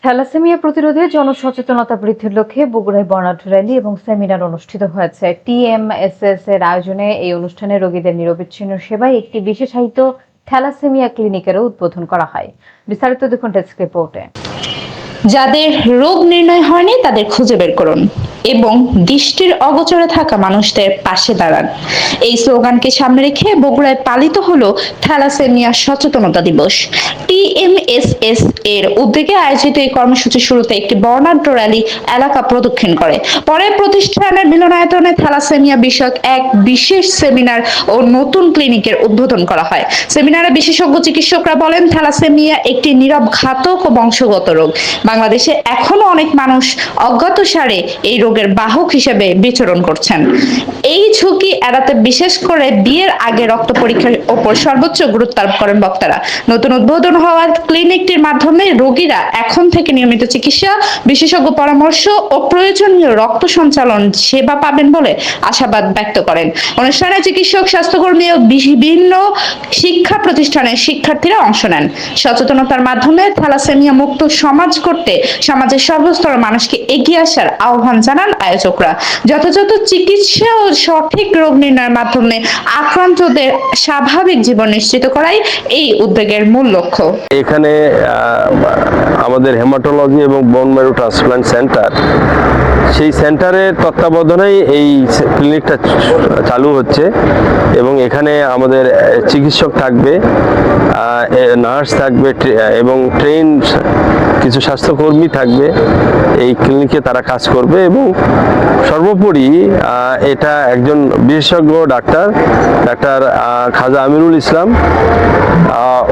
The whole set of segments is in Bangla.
থ্যালাসেমিয়া প্রতিরোধে জনসচেতনতা বৃদ্ধির লক্ষ্যে বগুড়ায় বর্ণাঢ্য র্যালি এবং সেমিনার অনুষ্ঠিত হয়েছে। টিএমএসএস এর আয়োজনে এই অনুষ্ঠানে রোগীদের নিরবিচ্ছিন্ন সেবায় একটি বিশেষায়িত থ্যালাসেমিয়া ক্লিনিকেরও উদ্বোধন করা হয়। বিস্তারিত দেখুন ডেস্ক রিপোর্টে। যাদের রোগ নির্ণয় হয়নি তাদের খুঁজে বের করুন এবং দৃষ্টির অগোচরে থাকা মানুষদের পাশে দাঁড়ান। এই স্লোগানকে সামনে রেখে বগুড়ায় পালিত হলো থ্যালাসেমিয়া সচেতনতা দিবস। টিএমএসএস এর উদ্যোগে আয়োজিত এই কর্মসূচির শুরুতে একটি বর্ণাঢ্য র্যালি এলাকা প্রদক্ষিণ করে। পরে প্রতিষ্ঠানের মিলনায়তনে থ্যালাসেমিয়া বিষয়ক এক বিশেষ সেমিনার ও নতুন ক্লিনিকের উদ্বোধন করা হয়। সেমিনারে বিশেষজ্ঞ চিকিৎসকরা বলেন, থ্যালাসেমিয়া একটি নীরব ঘাতক ও বংশগত রোগ। বাংলাদেশে এখনো অনেক মানুষ অজ্ঞাতসারে এই রোগের বাহক হিসেবে বিচরণ করছেন। এই ঝুঁকি এড়াতে বিশেষ করে বিয়ের আগে রক্ত পরীক্ষার উপর সর্বোচ্চ গুরুত্ব আরোপ করেন বক্তারা। নতুন উদ্বোধন হওয়া ক্লিনিকটির মাধ্যমে রোগীরা এখন থেকে নিয়মিত চিকিৎসা, বিশেষজ্ঞ পরামর্শ ও প্রয়োজনীয় রক্ত সঞ্চালন সেবা পাবেন বলে আশাবাদ ব্যক্ত করেন। অনুষ্ঠানে চিকিৎসক, স্বাস্থ্যকর্মী ও বিভিন্ন শিক্ষা প্রতিষ্ঠানের শিক্ষার্থীরা অংশ নেন। সচেতনতার মাধ্যমে থ্যালাসেমিয়া মুক্ত সমাজ করতে সমাজের সর্বস্তরের মানুষকে এগিয়ে আসার আহ্বান জানান আয়োজকরা। যথাযথ চিকিৎসা ও সঠিক রোগ নির্ণয়ের মাধ্যমে আক্রান্তদের স্বাভাবিক জীবন নিশ্চিত করাই এই উদ্যোগের মূল লক্ষ্য। এখানে আমাদের হেমাটোলজি এবং বোন ম্যারো ট্রান্সপ্লান্ট সেন্টার, সেই সেন্টারের তত্ত্বাবধানেই এই ক্লিনিকটা চালু হচ্ছে এবং এখানে আমাদের চিকিৎসক থাকবে, নার্স থাকবে এবং ট্রেন কিছু স্বাস্থ্যকর্মী থাকবে। এই ক্লিনিকে তারা কাজ করবে এবং সর্বোপরি এটা একজন বিশেষজ্ঞ ডাক্তার খাজা আমিরুল ইসলাম,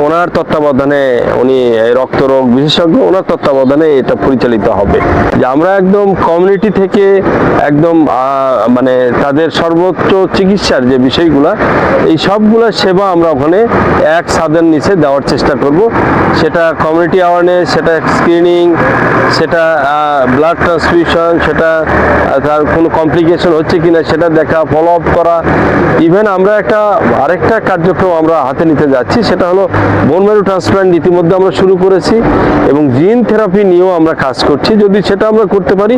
ওনার তত্ত্বাবধানে, উনি রক্তরোগ বিশেষজ্ঞ, ওনার তত্ত্বাবধানে এটা পরিচালিত হবে। যে আমরা একদম কমিউনিটি থেকে একদম মানে তাদের সর্বোচ্চ চিকিৎসার যে বিষয়গুলা, এই সবগুলা সেবা আমরা ওখানে এক ছাদের নিচে দেওয়ার চেষ্টা করব। সেটা কমিউনিটি অ্যাওয়ারনেস, সেটা স্ক্রিনিং, সেটা ব্লাড ট্রান্সফিউশন, সেটা তার কোনো কমপ্লিকেশন হচ্ছে কিনা সেটা দেখা, ফলো আপ করা। ইভেন আমরা আরেকটা কার্যক্রম আমরা হাতে নিতে যাচ্ছি, সেটা হলো বোন ম্যারো ট্রান্সপ্লান্ট ইতিমধ্যে আমরা শুরু করেছি এবং জিন থেরাপি নিয়েও আমরা কাজ করছি। যদি সেটা আমরা করতে পারি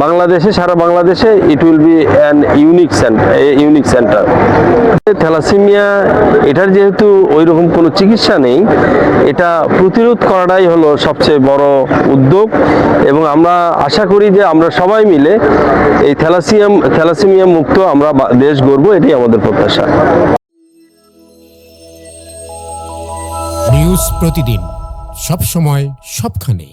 বাংলাদেশে, সারা বাংলাদেশে, it will be an unique center. Thalassemia এটার যেহেতু ওই রকম কোনো চিকিৎসা নেই, এটা প্রতিরোধ করাটাই হলো সবচেয়ে বড় উদ্যোগ এবং আমরা আশা করি যে আমরা সবাই মিলে এই থ্যালাসেমিয়া মুক্ত আমরা দেশ গড়ব, এটাই আমাদের প্রত্যাশা। নিউজ প্রতিদিন, সব সময়, সবখানে।